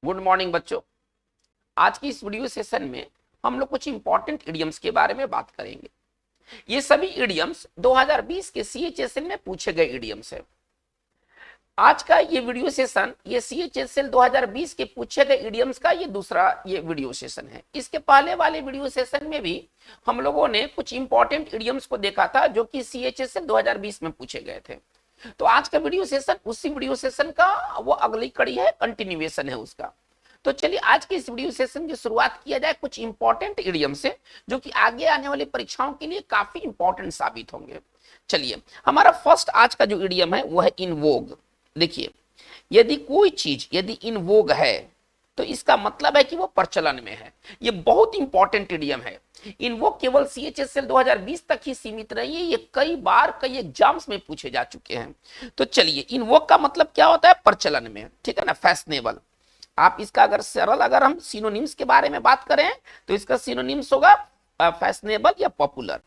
Good morning बच्चों। आज की इस वीडियो सेशन में हम लोग कुछ इंपॉर्टेंट इडियम्स के बारे में बात करेंगे। ये सभी इडियम्स 2020 के सीएचएसएल में पूछे गए इडियम्स है। आज का ये वीडियो सेशन ये सीएचएसएल 2020 के पूछे गए इडियम्स का ये दूसरा ये वीडियो सेशन है। इसके पहले वाले वीडियो सेशन में भी हम लोगों ने कुछ इंपॉर्टेंट इडियम्स को देखा था जो कि सीएचएसएल 2020 में पूछे गए थे। तो आज का वीडियो सेशन उसी वीडियो सेशन का वो अगली कड़ी है, कंटिन्यूएशन है उसका। तो चलिए आज के इस वीडियो सेशन की शुरुआत किया जाए कुछ इंपॉर्टेंट इडियम से जो कि आगे आने वाली परीक्षाओं के लिए काफी इंपॉर्टेंट साबित होंगे। चलिए हमारा फर्स्ट आज का जो इडियम है वो है इन वोग। देखिए, यदि कोई चीज यदि इन वोग है तो इसका मतलब है कि वो प्रचलन में है। ये बहुत इंपॉर्टेंट इडियम है। इन वो केवल सीएचएसएल 2020 तक ही सीमित नहीं है, ये कई बार कई एग्जाम्स में पूछे जा चुके हैं। तो चलिए, इन वो का मतलब क्या होता है? प्रचलन में, ठीक है ना, फैशनेबल। आप इसका अगर सरल अगर हम सिनोनिम्स के बारे में बात करें तो इसका सिनोनिम्स होगा फैशनेबल या पॉपुलर,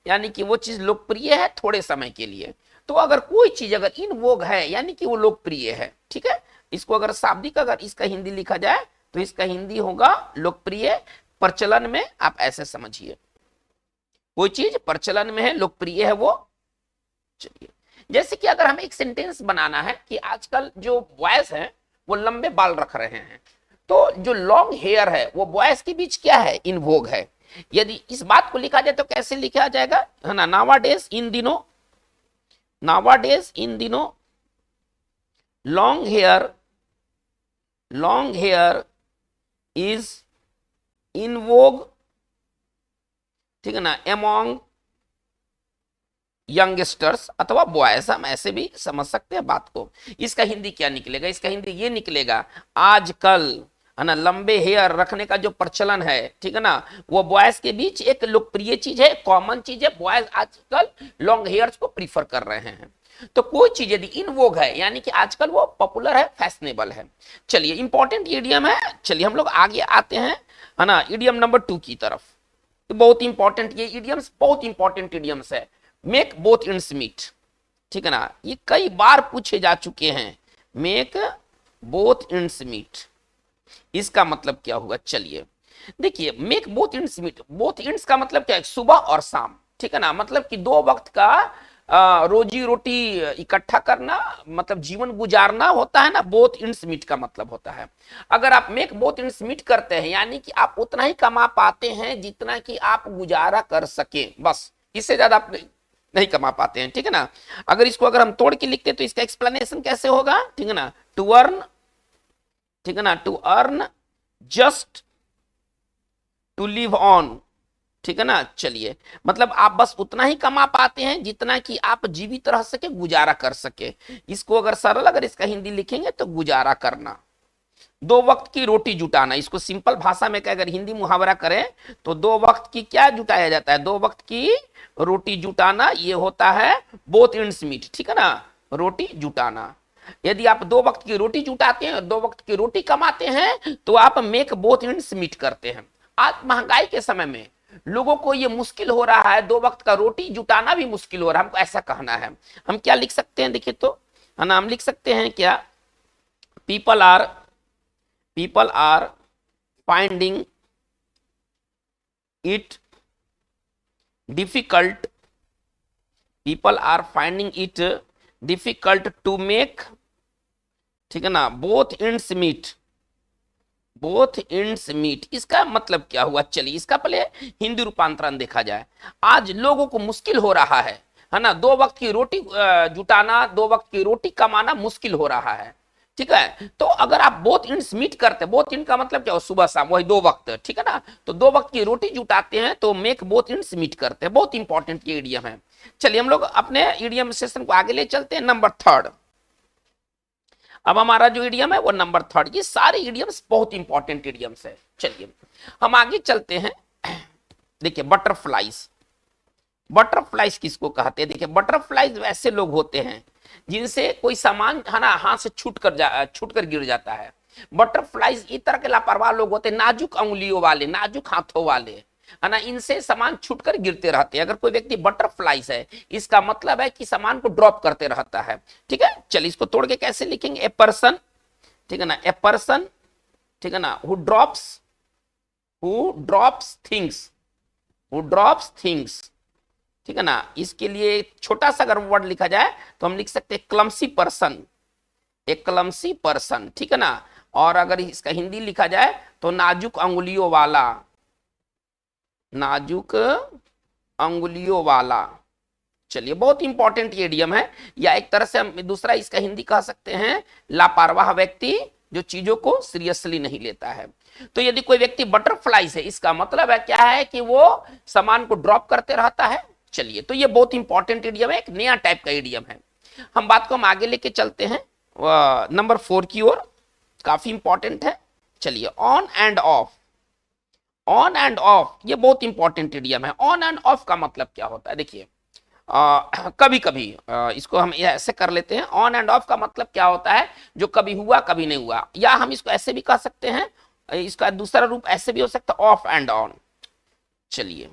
यानी कि वो चीज लोकप्रिय है थोड़े समय के लिए। तो अगर कोई चीज अगर इन वोग है यानी कि वो लोकप्रिय है, ठीक है। इसको अगर शाब्दिक अगर इसका हिंदी लिखा जाए तो इसका हिंदी होगा लोकप्रिय, प्रचलन में। आप ऐसे समझिए, कोई चीज प्रचलन में है, लोकप्रिय है वो। चलिए, जैसे कि अगर हमें एक सेंटेंस बनाना है कि आजकल जो बॉयज हैं वो लंबे बाल रख रहे हैं, तो जो लॉन्ग हेयर है वो बॉयज के बीच क्या है? इन वोग है। यदि इस बात को लिखा जाए तो कैसे लिखा जाएगा, है ना? नावाडेज इन दिनों, नावाडेज इन दिनों लॉन्ग हेयर इज इन वोग, ठीक है ना, एमोंग यंगस्टर्स अथवा बॉयज। हम ऐसे भी समझ सकते हैं बात को। इसका हिंदी क्या निकलेगा? इसका हिंदी ये निकलेगा, आजकल, है ना, लंबे हेयर रखने का जो प्रचलन है, ठीक है ना, वो बॉयज के बीच एक लोकप्रिय चीज है, कॉमन चीज है। बॉयज आजकल लॉन्ग हेयर्स को प्रीफर कर रहे हैं। तो कोई चीज यदि इन वोग है यानी कि आजकल वो पॉपुलर है, फैशनेबल है। चलिए, इंपॉर्टेंट इडियम है। चलिए हम लोग आगे आते हैं, है ना, इडियम नंबर 2 की तरफ। तो बहुत इंपॉर्टेंट ये इडियम्स, बहुत इंपॉर्टेंट इडियम्स है। मेक बोथ एंड्स मीट, ठीक है ना, ये कई बार पूछे जा चुके हैं। मेक बोथ एंड्स मीट, इसका मतलब क्या होगा? चलिए देखिए, make both ends meet, both ends का मतलब क्या है? सुबह और शाम, ठीक है ना, मतलब कि दो वक्त का रोजी रोटी इकट्ठा करना, मतलब जीवन गुजारना होता है ना, बोथ एंड्स मीट का मतलब होता है। अगर आप मेक बोथ एंड्स मीट करते हैं यानी कि आप उतना ही कमा पाते हैं जितना कि आप गुजारा कर सके, बस, इससे ज्यादा आप नहीं कमा पाते हैं, ठीक है ना। अगर इसको अगर हम तोड़ के लिखते हैं तो इसका एक्सप्लेनेशन कैसे होगा, ठीक है ना, टू अर्न, ठीक है ना, to earn just to live on, ठीक है ना। चलिए, मतलब आप बस उतना ही कमा पाते हैं जितना कि आप जीवित रह सके, गुजारा कर सके। इसको अगर सरल अगर इसका हिंदी लिखेंगे तो गुजारा करना, दो वक्त की रोटी जुटाना। इसको सिंपल भाषा में अगर हिंदी मुहावरा करें तो दो वक्त की क्या जुटाया जाता है? दो वक्त की रोटी जुटाना, ये होता है बोथ एंड्स मीट, ठीक है ना, रोटी जुटाना। यदि आप दो वक्त की रोटी जुटाते हैं, दो वक्त की रोटी कमाते हैं, तो आप मेक बोथ एंड्स मीट करते हैं। आज महंगाई के समय में लोगों को ये मुश्किल हो रहा है, दो वक्त का रोटी जुटाना भी मुश्किल हो रहा है, हमको ऐसा कहना है। हम क्या लिख सकते हैं? देखिए तो, है ना, हम लिख सकते हैं क्या, people are finding it difficult, people are finding it difficult to make, ठीक है ना, both ends meet, both ends meet. इसका मतलब क्या हुआ? चलिए इसका पहले हिंदी रूपांतरण देखा जाए। आज लोगों को मुश्किल हो रहा है ना, दो वक्त की रोटी जुटाना, दो वक्त की रोटी कमाना मुश्किल हो रहा है, ठीक है। तो अगर आप बोथ एंड्स मीट करते हैं, बोथ एंड का मतलब क्या हो? सुबह शाम, वही दो वक्त, ठीक है ना। तो दो वक्त की रोटी जुटाते हैं तो मेक बोथ एंड्स मीट करते हैं। बहुत इंपॉर्टेंट ये इडियम है। चलिए हम लोग अपने इडियम सेशन को आगे ले चलते हैं। नंबर 3, अब हमारा जो इडियम है वो नंबर 3। ये सारे इडियम्स बहुत इंपॉर्टेंट इडियम्स है। चलिए हम आगे चलते हैं। देखिए, बटरफ्लाइज, बटरफ्लाइज किसको कहते हैं? देखिए, बटरफ्लाइज वैसे लोग होते हैं जिनसे कोई सामान, है ना, हाथ से छूट कर गिर जाता है। बटरफ्लाइज इस तरह के लापरवाह लोग होते हैं, नाजुक उंगलियों वाले, नाजुक हाथों वाले, है ना, इनसे सामान छूटकर गिरते रहते हैं। अगर कोई व्यक्ति बटरफ्लाइज है, इसका मतलब है कि सामान को ड्रॉप करते रहता है, ठीक है। चलिए इसको तोड़ के कैसे लिखेंगे? ए पर्सन, ठीक है ना, ए पर्सन ठीक है ना, हु ड्रॉप्स थिंग्स, ठीक है ना। इसके लिए छोटा सा अगर वर्ड लिखा जाए तो हम लिख सकते हैं क्लमसी पर्सन, एक क्लमसी पर्सन, ठीक है ना। और अगर इसका हिंदी लिखा जाए तो नाजुक अंगुलियों वाला, नाजुक अंगुलियों वाला। चलिए, बहुत इंपॉर्टेंट ये इडियम है, या एक तरह से हम दूसरा इसका हिंदी कह सकते हैं लापरवाह व्यक्ति, जो चीजों को सीरियसली नहीं लेता है। तो यदि कोई व्यक्ति बटरफ्लाई है, इसका मतलब है क्या है कि वो सामान को ड्रॉप करते रहता है। चलिए, तो ये बहुत इंपॉर्टेंट इडियम है, एक नया टाइप का इडियम है। हम बात को हम आगे लेके चलते हैं नंबर 4 की ओर, काफी इंपॉर्टेंट है। चलिए, on end of, on end of ये बहुत इंपॉर्टेंट इडियम है। ऑन एंड ऑफ का मतलब क्या होता है, देखिए कभी कभी इसको हम ऐसे कर लेते हैं, ऑन एंड ऑफ का मतलब क्या होता है, जो कभी हुआ कभी नहीं हुआ, या हम इसको ऐसे भी कह सकते हैं, इसका दूसरा रूप ऐसे भी हो सकता है, ऑफ एंड ऑन। चलिए,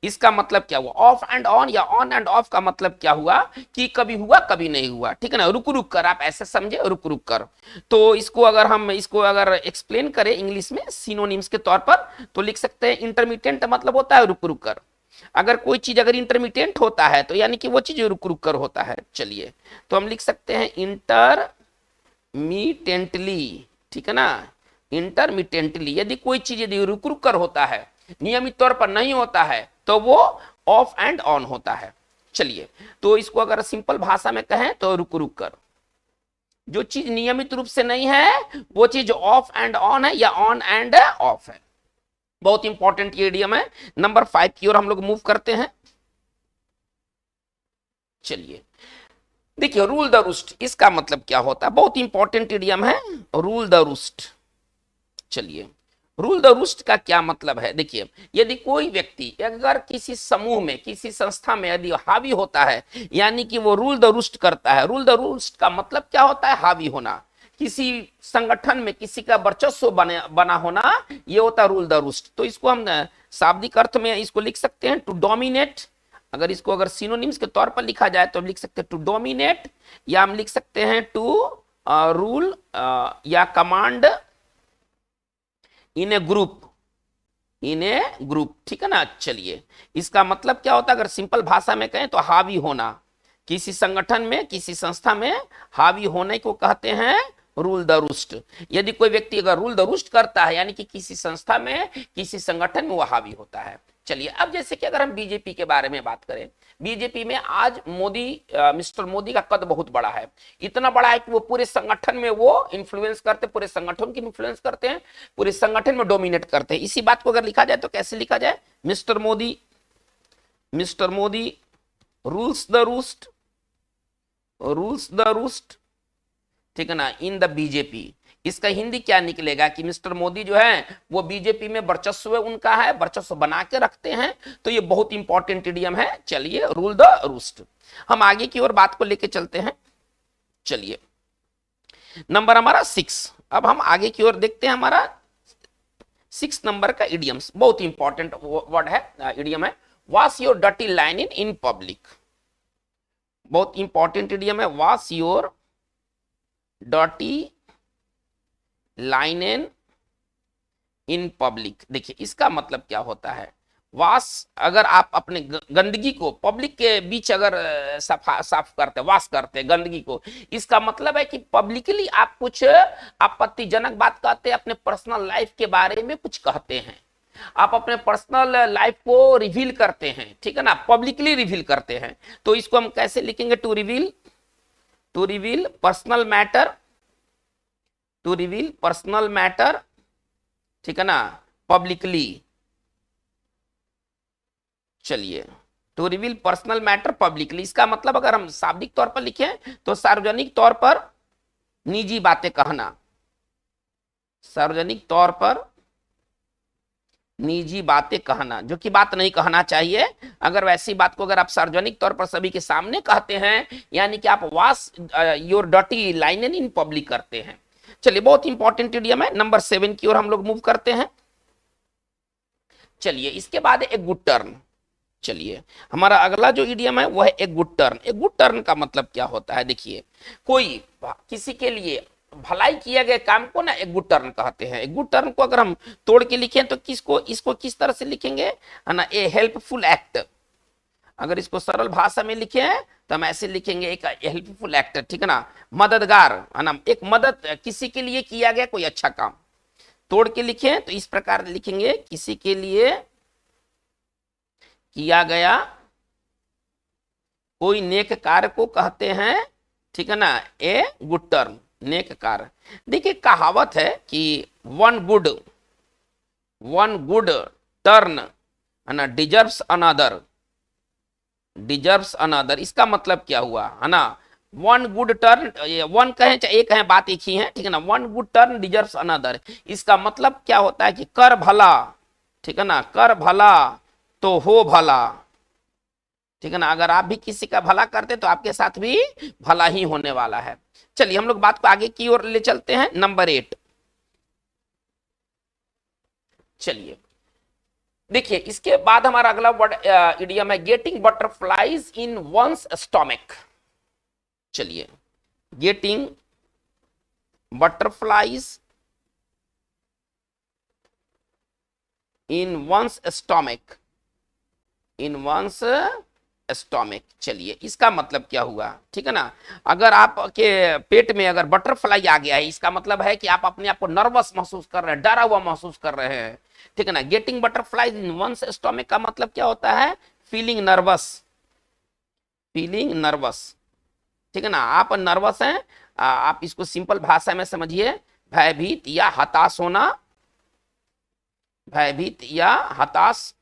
इसका मतलब क्या हुआ, ऑफ एंड ऑन या ऑन एंड ऑफ का मतलब क्या हुआ कि कभी हुआ कभी नहीं हुआ, ठीक है ना, रुक रुक कर, आप ऐसे समझे, रुक रुक कर। तो इसको अगर हम इसको अगर एक्सप्लेन करें इंग्लिश में सिनोनिम्स के तौर पर, तो लिख सकते हैं इंटरमिटेंट मतलब होता है रुक रुक कर। अगर कोई चीज अगर इंटरमिटेंट होता है तो यानी कि वो चीज रुक रुक कर होता है। चलिए, तो हम लिख सकते हैं इंटरमिटेंटली, ठीक है ना, इंटरमिटेंटली। यदि कोई चीज यदि रुक रुक कर होता है, नियमित तौर पर नहीं होता है, तो वो ऑफ एंड ऑन होता है। चलिए, तो इसको अगर सिंपल भाषा में कहें तो रुक रुक कर, जो चीज नियमित रूप से नहीं है वो चीज ऑफ एंड ऑन है या ऑन एंड ऑफ है। बहुत इंपॉर्टेंट ये इडियम है। नंबर 5 की ओर हम लोग मूव करते हैं। चलिए, देखिए, रूल द रूस्ट, इसका मतलब क्या होता है, बहुत इंपॉर्टेंट इडियम है, रूल द रूस्ट। चलिए, रूल द रूस्ट का क्या मतलब है, देखिए, यदि कोई व्यक्ति अगर किसी समूह में किसी संस्था में यदि हावी होता है, यानी कि वो रूल द रूस्ट करता है। रूल द रूस्ट का मतलब क्या होता है, हावी होना, किसी संगठन में किसी का वर्चस्व बना होना, ये होता है रूल द रूस्ट। तो इसको हम शाब्दिक अर्थ में इसको लिख सकते हैं टू डोमिनेट। अगर इसको अगर सिनोनिम्स के तौर पर लिखा जाए तो हम लिख सकते हैं टू डोमिनेट, या हम लिख सकते हैं टू रूल या command in A group, in A group, ठीक है ना। चलिए, इसका मतलब क्या होता है, अगर सिंपल भाषा में कहें तो हावी होना, किसी संगठन में किसी संस्था में हावी होने को कहते हैं रूल द रूस्ट। यदि कोई व्यक्ति अगर रूल द रूस्ट करता है, यानी कि किसी संस्था में किसी संगठन में वो हावी होता है। चलिए, अब जैसे कि अगर हम बीजेपी के बारे में बात करें, बीजेपी में आज मोदी, मिस्टर मोदी का कद बहुत बड़ा है, इतना बड़ा है कि वो पूरे संगठन में वो इन्फ्लुएंस करते, पूरे संगठन की इन्फ्लुएंस करते हैं, पूरे संगठन में डोमिनेट करते हैं। इसी बात को अगर लिखा जाए तो कैसे लिखा जाए, mister Modi rules the roost, rules the roost, ठीक है ना, इन द बीजेपी। इसका हिंदी क्या निकलेगा कि मिस्टर मोदी जो है वो बीजेपी में वर्चस्व उनका है, वर्चस्व बना के रखते हैं। तो ये बहुत इंपॉर्टेंट इडियम है। चलिए, रूल द रूस्ट। हम आगे की ओर बात को लेके चलते हैं। चलिए, नंबर हमारा 6। अब हम आगे की ओर देखते हैं, हमारा 6 नंबर का इडियम्स, बहुत इंपॉर्टेंट वर्ड है, इडियम है, wash your dirty line in public. बहुत इंपॉर्टेंट इडियम है, wash your dirty line in public. देखिए, इसका मतलब क्या होता है, वाश, अगर आप अपने गंदगी को पब्लिक के बीच अगर साफ करते, वाश करते गंदगी को, इसका मतलब है कि पब्लिकली आप कुछ आपत्तिजनक बात कहते हैं, अपने पर्सनल लाइफ के बारे में कुछ कहते हैं, आप अपने पर्सनल लाइफ को रिवील करते हैं, ठीक है ना, पब्लिकली रिवील करते हैं। तो इसको हम कैसे लिखेंगे, to reveal personal matter, to reveal personal matter, ठीक है ना, पब्लिकली। चलिए, to reveal personal matter publicly, इसका मतलब अगर हम शाब्दिक तौर पर लिखें तो सार्वजनिक तौर पर निजी बातें कहना, सार्वजनिक तौर पर निजी बातें कहना, जो कि बात नहीं कहना चाहिए। अगर वैसी बात को अगर आप सार्वजनिक तौर पर सभी के सामने कहते हैं, यानी कि आप wash your dirty line in public करते हैं। चलिए, बहुत इंपॉर्टेंट इडियम है। नंबर 7 की ओर हम लोग मूव करते हैं। चलिए, इसके बाद एक गुड टर्न। चलिए, हमारा अगला जो इडियम है वह एक गुड टर्न। एक गुड टर्न का मतलब क्या होता है, देखिए, कोई किसी के लिए भलाई किया गया काम को ना एक गुड टर्न कहते हैं। एक गुड टर्न को अगर हम तोड़ के लिखें तो किसको इसको किस तरह से लिखेंगे, है ना, ए हेल्पफुल एक्ट। अगर इसको सरल भाषा में लिखे हैं तो हम ऐसे लिखेंगे एक हेल्पफुल एक्ट, ठीक है ना, मददगार, है ना, एक मदद किसी के लिए किया गया कोई अच्छा काम। तोड़ के लिखे तो इस प्रकार लिखेंगे, किसी के लिए किया गया कोई नेक कार्य को कहते हैं, ठीक है ना, ए गुड टर्न, नेक कार्य। देखिए कहावत है कि वन गुड टर्न, है ना, डिजर्व्स अनदर। इसका मतलब क्या हुआ, है ना, वन गुड टर्न, वन कहें चाहे एक कहें बात एक ही है, ठीक है ना, one good turn deserves another. इसका मतलब क्या होता है कि कर भला, ठीक है ना, कर भला तो हो भला, ठीक है ना, अगर आप भी किसी का भला करते तो आपके साथ भी भला ही होने वाला है। चलिए हम लोग बात को आगे की ओर ले चलते हैं, नंबर 8। चलिए देखिए इसके बाद हमारा अगला वर्ड इडियम है getting butterflies in one's stomach. चलिए getting butterflies in one's stomach, in one's stomach. चलिए इसका मतलब क्या हुआ, ठीक है ना, अगर आपके पेट में अगर बटरफ्लाई आ गया है, इसका मतलब है कि आप अपने आप को नर्वस महसूस कर रहे हैं, डरा हुआ महसूस कर रहे हैं, ठीक है ना। Getting butterflies in one's stomach का मतलब क्या होता है, फीलिंग नर्वस, ठीक है ना, आप नर्वस हैं। आप इसको सिंपल भाषा में समझिए, भयभीत या हताश होना, भयभीत या हताश,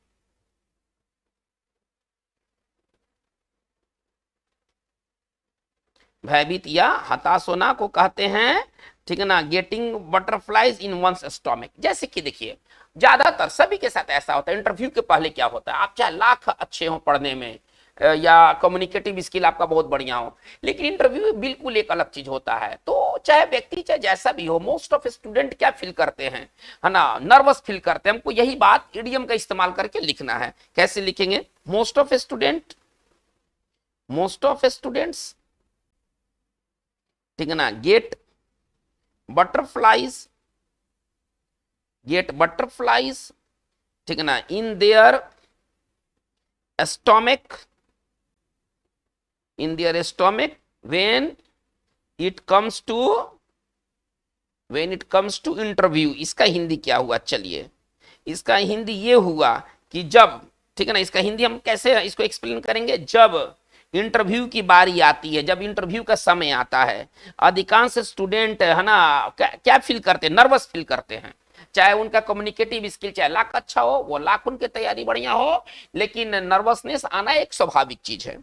भयभीत या हताश होना को कहते हैं, ठीक है ना, getting butterflies in one's stomach. जैसे कि देखिए ज्यादातर सभी के साथ ऐसा होता है, इंटरव्यू के पहले क्या होता है, आप चाहे लाख अच्छे हो पढ़ने में या कम्युनिकेटिव स्किल आपका बहुत बढ़िया हो, लेकिन इंटरव्यू बिल्कुल एक अलग चीज होता है। तो चाहे व्यक्ति चाहे जैसा भी हो, मोस्ट ऑफ स्टूडेंट क्या फील करते हैं, है ना, नर्वस फील करते हैं। हमको यही बात इडियम का इस्तेमाल करके लिखना है। कैसे लिखेंगे, मोस्ट ऑफ स्टूडेंट्स, ठीक है ना, गेट बटरफ्लाइज, ठीक है ना, in their stomach, when it comes to interview. इसका हिंदी क्या हुआ, चलिए इसका हिंदी ये हुआ कि जब, ठीक है ना, इसका हिंदी हम कैसे इसको एक्सप्लेन करेंगे, जब इंटरव्यू की बारी आती है, जब इंटरव्यू का समय आता है, अधिकांश स्टूडेंट, है ना, क्या फील करते हैं, नर्वस फील करते हैं। चाहे उनका कम्युनिकेटिव स्किल चाहे लाख अच्छा हो, वो लाख उनकी तैयारी बढ़िया हो, लेकिन नर्वसनेस आना एक स्वाभाविक चीज है।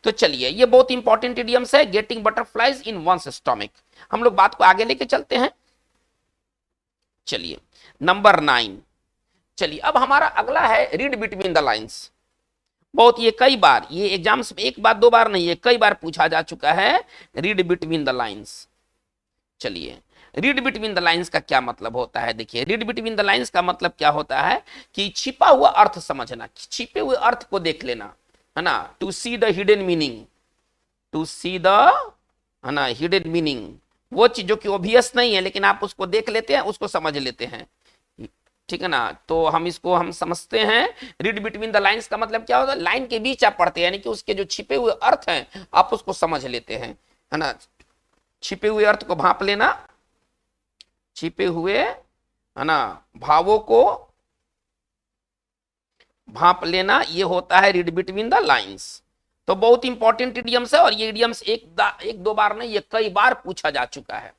तो चलिए ये बहुत इंपॉर्टेंट इडियम्स है, getting butterflies in one's stomach. हम लोग बात को आगे लेके चलते हैं। चलिए नंबर 9। चलिए अब हमारा अगला है रीड बिटवीन द लाइन्स। बहुत ये कई बार, ये एग्जाम्स में एक बार दो बार नहीं, ये कई बार पूछा जा चुका है, रीड बिटवीन द लाइन्स। चलिए रीड बिटवीन द लाइन्स का क्या मतलब होता है, देखिए रीड बिटवीन द लाइन्स का मतलब क्या होता है कि छिपा हुआ अर्थ समझना, छिपे हुए अर्थ को देख लेना, है ना, to see the hidden meaning, है ना, हिडन मीनिंग, वो चीज जो कि ऑब्वियस नहीं है लेकिन आप उसको देख लेते हैं, उसको समझ लेते हैं, ठीक है ना। तो हम इसको हम समझते हैं, रीड बिटवीन द लाइन्स का मतलब क्या होता है, लाइन के बीच आप पढ़ते हैं, यानी कि उसके जो छिपे हुए अर्थ हैं आप उसको समझ लेते हैं, है ना, छिपे हुए अर्थ को भांप लेना, छिपे हुए, है ना, भावों को भांप लेना, ये होता है रीड बिटवीन द लाइन्स। तो बहुत इंपॉर्टेंट इडियम्स है और ये इडियम्स एक दो बार नहीं, ये कई बार पूछा जा चुका है।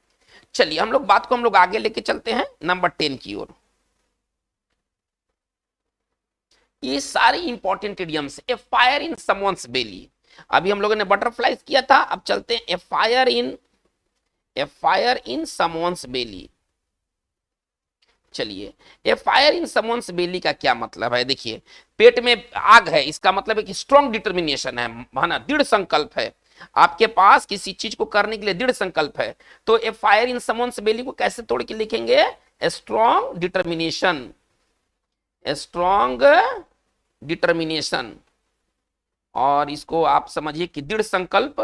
चलिए हम लोग बात को हम लोग आगे लेके चलते हैं नंबर 10 की ओर। ये सारी important idioms, a fire in someone's belly. अभी हम लोगों ने बटरफ्लाइज किया था, अब चलते हैं ए फायर इन समवन्स बेली। चलिए ए फायर इन समवन्स बेली का क्या मतलब है, देखिए पेट में आग है, इसका मतलब है कि स्ट्रॉन्ग डिटर्मिनेशन है ना, दृढ़ संकल्प है, आपके पास किसी चीज को करने के लिए दृढ़ संकल्प है। तो ए फायर इन समवन्स बेली को कैसे तोड़ के लिखेंगे, स्ट्रॉन्ग डिटर्मिनेशन, और इसको आप समझिए कि दृढ़ संकल्प,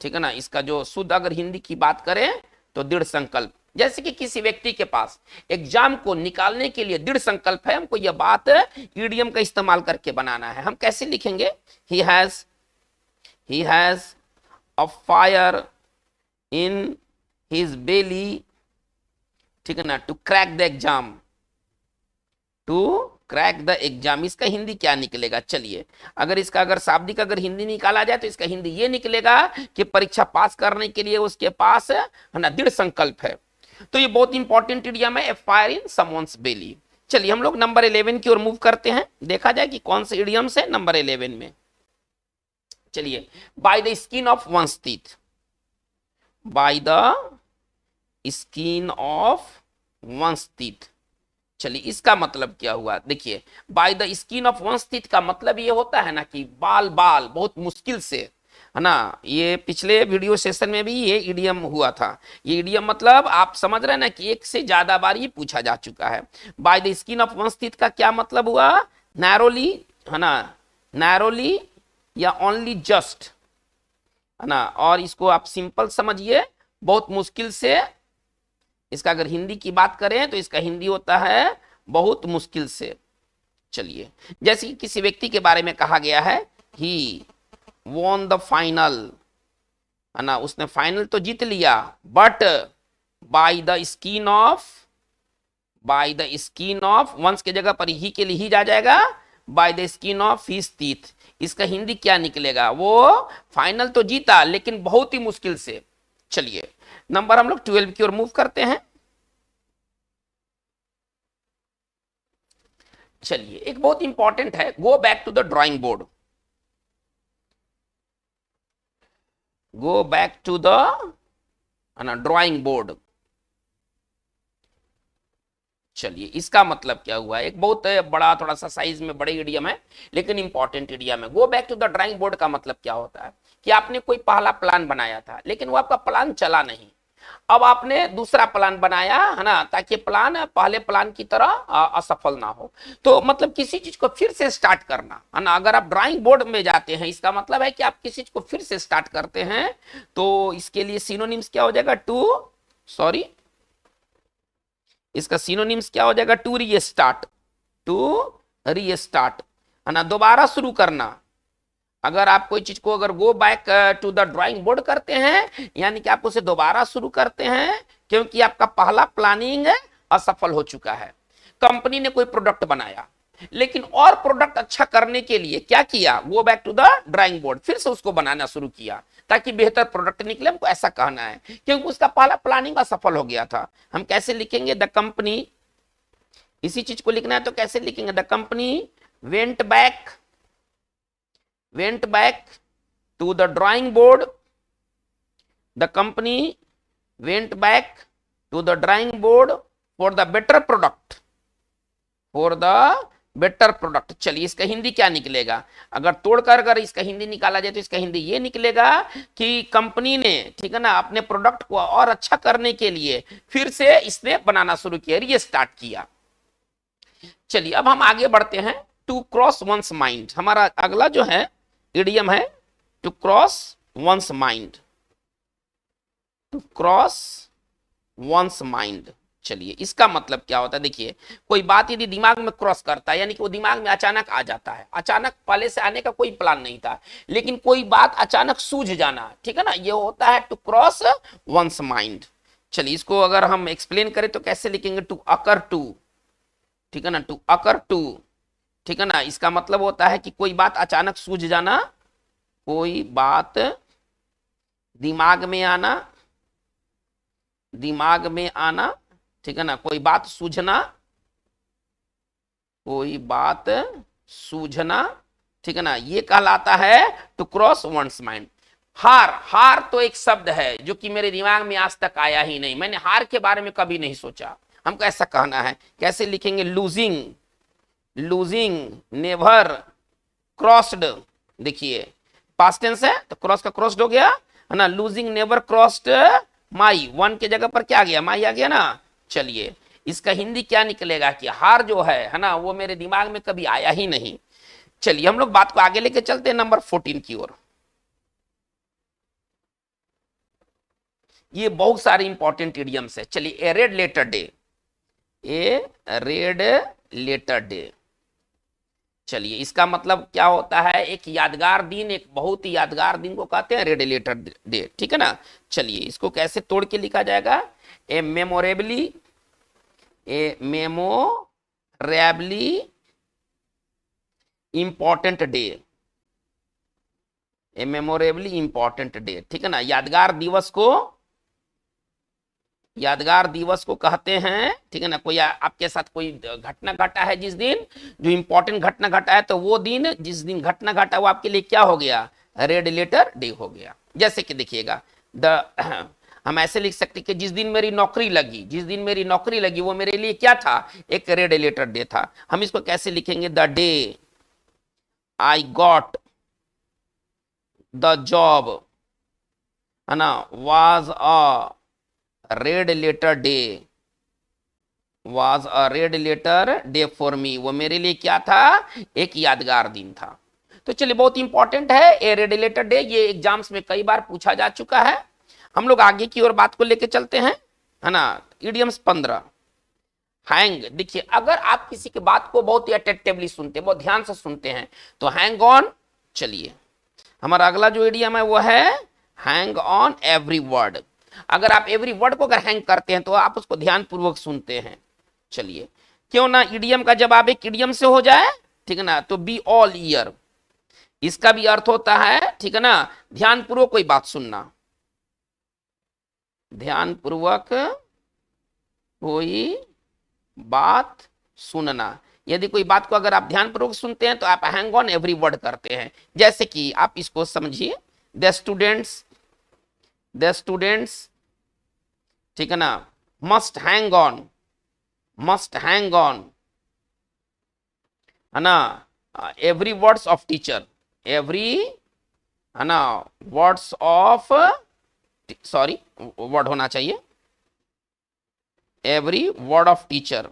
ठीक है ना। इसका जो शुद्ध अगर हिंदी की बात करें तो दृढ़ संकल्प। जैसे कि किसी व्यक्ति के पास एग्जाम को निकालने के लिए दृढ़ संकल्प है, हमको यह बात ईडीएम का इस्तेमाल करके बनाना है। हम कैसे लिखेंगे? He has a fire in his belly, ठीक है ना, to crack the exam, to crack the exam. इसका हिंदी क्या निकलेगा? चलिए, अगर इसका अगर शाब्दिक अगर हिंदी निकाला जाए तो इसका हिंदी ये निकलेगा कि परीक्षा पास करने के लिए उसके पास है ना दृढ़ संकल्प है। तो ये बहुत इंपॉर्टेंट इडियम है, ए फायर इन समवन्स बेली। चलिए हम लोग नंबर 11 की ओर मूव करते हैं, देखा जाए कि कौन से इडियम्स है नंबर 11 में। चलिए, by the skin of one's teeth, by the skin of one's teeth. चलिए, इसका मतलब क्या हुआ? देखिए, by the skin of one's teeth का मतलब ये होता है ना कि बाल बहुत मुश्किल से, है ना। ये पिछले वीडियो सेशन में भी ये इडियम हुआ था। ये इडियम मतलब आप समझ रहे हैं ना कि एक से ज्यादा बार ये पूछा जा चुका है। By the skin of one's teeth का क्या मतलब हुआ? नैरोली, है ना, नैरोली या ओनली जस्ट, है ना। और इसको आप सिंपल समझिए, बहुत मुश्किल से। इसका अगर हिंदी की बात करें तो इसका हिंदी होता है बहुत मुश्किल से। चलिए, जैसे कि किसी व्यक्ति के बारे में कहा गया है, ही वॉन द फाइनल, है ना, उसने फाइनल तो जीत लिया, but by the skin of one's के जगह पर ही के लिए ही जा जाएगा, by the skin of his teeth. इसका हिंदी क्या निकलेगा? वो फाइनल तो जीता लेकिन बहुत ही मुश्किल से। चलिए, नंबर हम लोग 12 की ओर मूव करते हैं। चलिए, एक बहुत इंपॉर्टेंट है, go back to the drawing board, go back to the, है ना, ड्राइंग बोर्ड। चलिए, इसका मतलब क्या हुआ? एक बहुत बड़ा, थोड़ा सा साइज में बड़े इडियम है लेकिन इंपॉर्टेंट इडियम है। Go back to the drawing board का मतलब क्या होता है कि आपने कोई पहला प्लान बनाया था लेकिन वो आपका प्लान चला नहीं, अब आपने दूसरा प्लान बनाया, है ना, ताकि प्लान पहले प्लान की तरह असफल ना हो। तो मतलब किसी चीज को फिर से स्टार्ट करना, है ना। अगर आप ड्राइंग बोर्ड में जाते हैं, इसका मतलब है कि आप किसी चीज को फिर से स्टार्ट करते हैं। तो इसके लिए सिनोनिम्स क्या हो जाएगा? इसका सिनोनिम्स क्या हो जाएगा? टू रीस्टार्ट, है ना, दोबारा शुरू करना। अगर आप कोई चीज को अगर go back to the drawing board करते हैं, यानी कि आप उसे दोबारा शुरू करते हैं क्योंकि आपका पहला प्लानिंग असफल हो चुका है। कंपनी ने कोई प्रोडक्ट बनाया लेकिन और प्रोडक्ट अच्छा करने के लिए क्या किया? Go back to the drawing board, फिर से उसको बनाना शुरू किया ताकि बेहतर प्रोडक्ट निकले। हमको ऐसा कहना है क्योंकि उसका पहला प्लानिंग असफल हो गया था। हम कैसे लिखेंगे? द कंपनी, इसी चीज को लिखना है तो कैसे लिखेंगे? The company went back to the drawing board, the company went back to the drawing board for the better product, चलिए, इसका हिंदी क्या निकलेगा? अगर तोड़कर अगर इसका हिंदी निकाला जाए तो इसका हिंदी ये निकलेगा कि कंपनी ने, ठीक है ना, अपने प्रोडक्ट को और अच्छा करने के लिए फिर से इसने बनाना शुरू किया, रीस्टार्ट किया। चलिए, अब हम आगे बढ़ते हैं। टू क्रॉस वंस माइंड, हमारा अगला जो है इडियम है, to cross one's mind, to cross one's mind. चलिए, इसका मतलब क्या होता है? देखिए, कोई बात यदि दिमाग में क्रॉस करता है, यानी कि वो दिमाग में अचानक आ जाता है, अचानक पहले से आने का कोई प्लान नहीं था लेकिन कोई बात अचानक सूझ जाना, ठीक है ना, ये होता है टू क्रॉस वंस माइंड। चलिए, इसको अगर हम एक्सप्लेन करें तो कैसे लिखेंगे? टू अकर टू, ठीक है ना, टू अकर टू, ठीक है ना। इसका मतलब होता है कि कोई बात अचानक सूझ जाना, कोई बात दिमाग में आना, ठीक है ना, कोई बात सूझना, ठीक है ना, ये कहलाता है टू क्रॉस वंस माइंड। हार तो एक शब्द है जो कि मेरे दिमाग में आज तक आया ही नहीं, मैंने हार के बारे में कभी नहीं सोचा। हमको ऐसा कहना है, कैसे लिखेंगे? लूजिंग नेवर क्रॉस्ड, देखिए पास्ट टेंस है तो क्रॉस का क्रॉस्ड हो गया, है ना। लूजिंग नेवर क्रॉस्ड माई, वन के जगह पर क्या आ गया? माई आ गया ना। चलिए, इसका हिंदी क्या निकलेगा कि हार जो है ना, वो मेरे दिमाग में कभी आया ही नहीं। चलिए, हम लोग बात को आगे लेके चलते हैं नंबर 14 की ओर। ये बहुत सारे इंपॉर्टेंट इडियम्स है। चलिए, ए रेड लेटर डे, ए रेड लेटर डे, चलिए इसका मतलब क्या होता है? एक यादगार दिन, एक बहुत ही यादगार दिन को कहते हैं रेड लेटर डे, ठीक है ना। चलिए इसको कैसे तोड़ के लिखा जाएगा? ए मेमोरेबली, ए मेमोरेबली इंपॉर्टेंट डे, ए मेमोरेबली इंपॉर्टेंट डे, ठीक है ना। यादगार दिवस को कहते हैं, ठीक है ना। कोई आपके साथ कोई घटना घटा है जिस दिन, जो इंपॉर्टेंट घटना घटा है, तो वो दिन, जिस दिन घटना घटा, वो आपके लिए क्या हो गया? रेड लेटर डे हो गया। जैसे कि देखिएगा, हम ऐसे लिख सकते कि जिस दिन मेरी नौकरी लगी, जिस दिन मेरी नौकरी लगी वो मेरे लिए क्या था? एक रेड लेटर डे था। हम इसको कैसे लिखेंगे? The day I got the job, है ना, was a red letter day, was a red letter day for me, वो मेरे लिए क्या था? एक यादगार दिन था। तो चलिए, बहुत इंपॉर्टेंट है ए रेड लेटर डे, ये एग्जाम्स में कई बार पूछा जा चुका है। हम लोग आगे की ओर बात को लेके चलते हैं, है ना। Idioms 15, hang. देखिए, अगर आप किसी की बात को बहुत ही अटेंटिवली सुनते हैं, बहुत ध्यान से सुनते हैं, तो हैंग ऑन। चलिए, हमारा अगला जो इडियम है वो है हैंग ऑन एवरी वर्ड। अगर आप एवरी वर्ड को अगर हैंग करते हैं तो आप उसको ध्यानपूर्वक सुनते हैं। चलिए, क्यों ना इडियम का जवाब एक इडियम से हो जाए, ठीक है ना। तो बी ऑल ईयर, इसका भी अर्थ होता है, ठीक है ना, ध्यानपूर्वक कोई बात सुनना, ध्यानपूर्वक कोई बात सुनना। यदि कोई बात को अगर आप ध्यानपूर्वक सुनते हैं तो आप हैंग ऑन एवरी वर्ड करते हैं। जैसे कि आप इसको समझिए, द स्टूडेंट्स, ठीक है ना, मस्ट हैंग ऑन, है ना, every words of teacher, every, है ना, वर्ड्स ऑफ, सॉरी, वर्ड होना चाहिए, every word of teacher,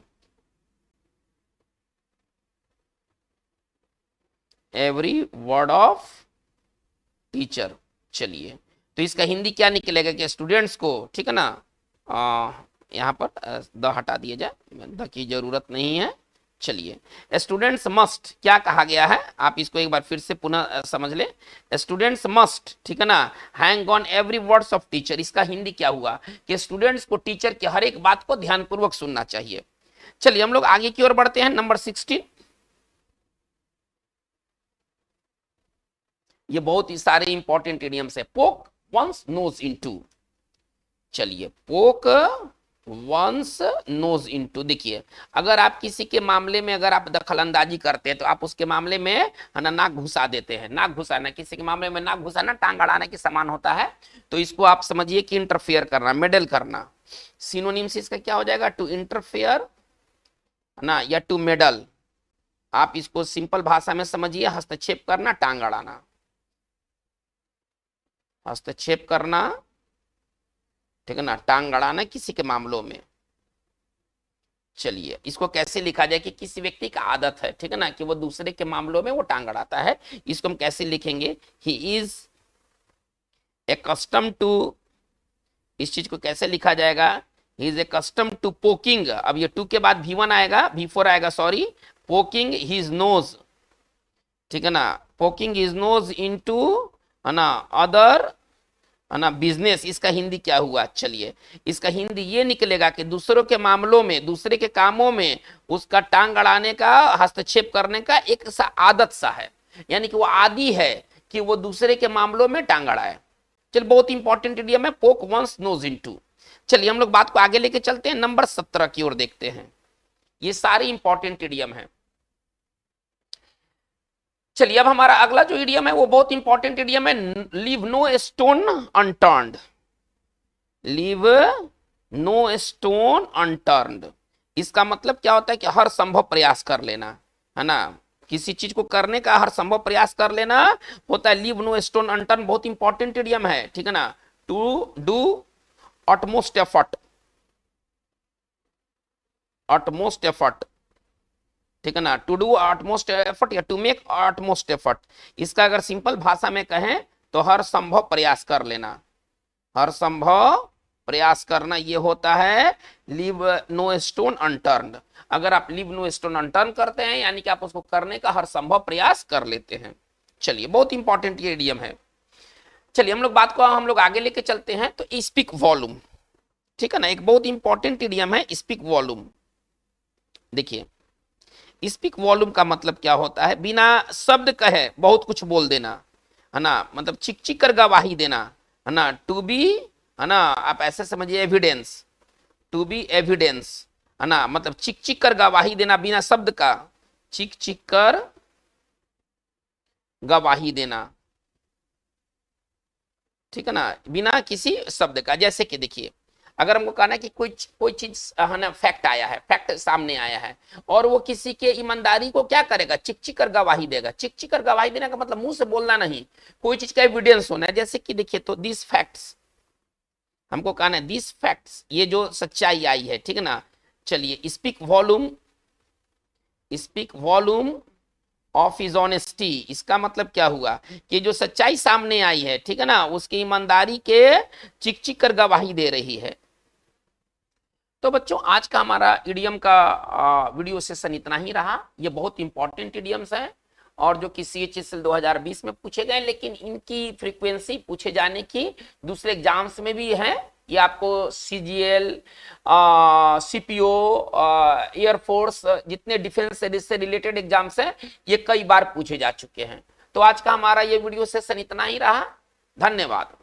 every word of teacher. चलिए, तो इसका हिंदी क्या निकलेगा कि स्टूडेंट्स को, ठीक है ना, यहाँ पर द हटा दिया जाए, द की जरूरत नहीं है। चलिए, स्टूडेंट्स मस्ट क्या कहा गया है, आप इसको एक बार फिर से पुनः समझ ले। स्टूडेंट्स मस्ट, ठीक है ना, hang on every words of teacher. इसका हिंदी क्या हुआ कि स्टूडेंट्स को टीचर की हर एक बात को ध्यानपूर्वक सुनना चाहिए। चलिए, हम लोग आगे की ओर बढ़ते हैं। नंबर 16, ये बहुत ही सारे इंपॉर्टेंट इडियम्स है। पोक वंस नोज इनटू। चलिए, पोक वंस नोज इनटू, देखिए, अगर आप किसी के मामले में अगर आप दखल अंदाजी करते हैं तो आप उसके मामले में, है ना, नाक घुसा देते हैं। नाक घुसाना, किसी के मामले में नाक घुसाना टांग अड़ाने के समान होता है। तो इसको आप समझिए कि इंटरफेयर करना, मेडल करना। सिनोनिम्स इसका क्या हो जाएगा? टू इंटरफेयर, है ना, या टू मेडल। आप इसको सिंपल भाषा में समझिए, हस्तक्षेप करना, टांग अड़ाना, हस्तक्षेप करना, ठीक है ना, टांग अड़ाना किसी के मामलों में। चलिए, इसको कैसे लिखा जाए कि किसी व्यक्ति का आदत है, ठीक है ना, कि वो दूसरे के मामलों में वो टांग अड़ाता है। इसको हम कैसे लिखेंगे? ही इज एक्स्टम्ड टू, इस चीज को कैसे लिखा जाएगा? He is accustomed to poking. अब ये टू के बाद V1 आएगा, V4 आएगा, सॉरी, पोकिंग हिज नोज, ठीक है ना, पोकिंग हिज नोज इनटू, है ना, अदर, है ना, बिजनेस। इसका हिंदी क्या हुआ? चलिए, इसका हिंदी ये निकलेगा कि दूसरों के मामलों में, दूसरे के कामों में उसका टांग अड़ाने का, हस्तक्षेप करने का एक सा आदत सा है, यानी कि वो आदी है कि वो दूसरे के मामलों में टांग अड़ाए। चलिए, बहुत इंपॉर्टेंट इडियम है, पोक वंस नोज इनटू। चलिए, हम लोग बात को आगे लेके चलते हैं, नंबर 17 की ओर देखते हैं। ये सारे इंपॉर्टेंट इडियम है। चलिए, अब हमारा अगला जो इडियम है वो बहुत इंपॉर्टेंट इडियम है, leave no stone unturned, leave no stone unturned. इसका मतलब क्या होता है कि हर संभव प्रयास कर लेना, है ना, किसी चीज को करने का हर संभव प्रयास कर लेना होता है। लीव नो स्टोन अनटर्न बहुत इंपॉर्टेंट इडियम है, ठीक है ना। To do utmost effort, utmost effort, ठीक है ना, टू डू utmost effort या टू मेक utmost effort। इसका अगर सिंपल भाषा में कहें तो हर संभव प्रयास कर लेना, हर संभव प्रयास करना, ये होता है लीव नो स्टोन अनटर्न्ड। अगर आप लीव नो स्टोन अनटर्न करते हैं यानी कि आप उसको करने का हर संभव प्रयास कर लेते हैं। चलिए, बहुत इंपॉर्टेंट ये इडियम है। चलिए हम लोग आगे लेके चलते हैं। तो स्पीक वॉल्यूम, ठीक है ना, एक बहुत इंपॉर्टेंट इडियम है स्पीक वॉल्यूम। देखिए, स्पीक वॉल्यूम का मतलब क्या होता है? बिना शब्द कहे बहुत कुछ बोल देना, है ना, मतलब चिक चिक कर गवाही देना, है ना, टू बी, है ना, आप ऐसे समझिए एविडेंस, टू बी एविडेंस, है ना, मतलब चिक चिक कर गवाही देना बिना शब्द का, चिक चिक कर गवाही देना, ठीक है ना, बिना किसी शब्द का। जैसे कि देखिए, अगर हमको कहना है कि कोई चीज, है ना, फैक्ट आया है, फैक्ट सामने आया है, और वो किसी के ईमानदारी को क्या करेगा? चिक चिक कर गवाही देगा। चिक चिक कर गवाही देने का मतलब मुंह से बोलना नहीं, कोई चीज का एविडेंस होना है। जैसे कि देखिए, तो दिस फैक्ट्स, हमको कहना है दिस फैक्ट्स, ये जो सच्चाई आई है, ठीक है ना। चलिए, speak volume of is honesty, इसका मतलब क्या हुआ कि जो सच्चाई सामने आई है, ठीक है ना, उसकी ईमानदारी के चिक चिक कर गवाही दे रही है। तो बच्चों, आज का हमारा इडियम का वीडियो सेशन इतना ही रहा। ये बहुत इंपॉर्टेंट इडियम्स हैं और जो कि CHSL 2020 में पूछे गए, लेकिन इनकी फ्रीक्वेंसी पूछे जाने की दूसरे एग्जाम्स में भी है। ये आपको CGL, CPO, एयरफोर्स, जितने डिफेंस से रिलेटेड एग्जाम्स हैं, ये कई बार पूछे जा चुके हैं। तो आज का हमारा ये वीडियो सेशन इतना ही रहा। धन्यवाद।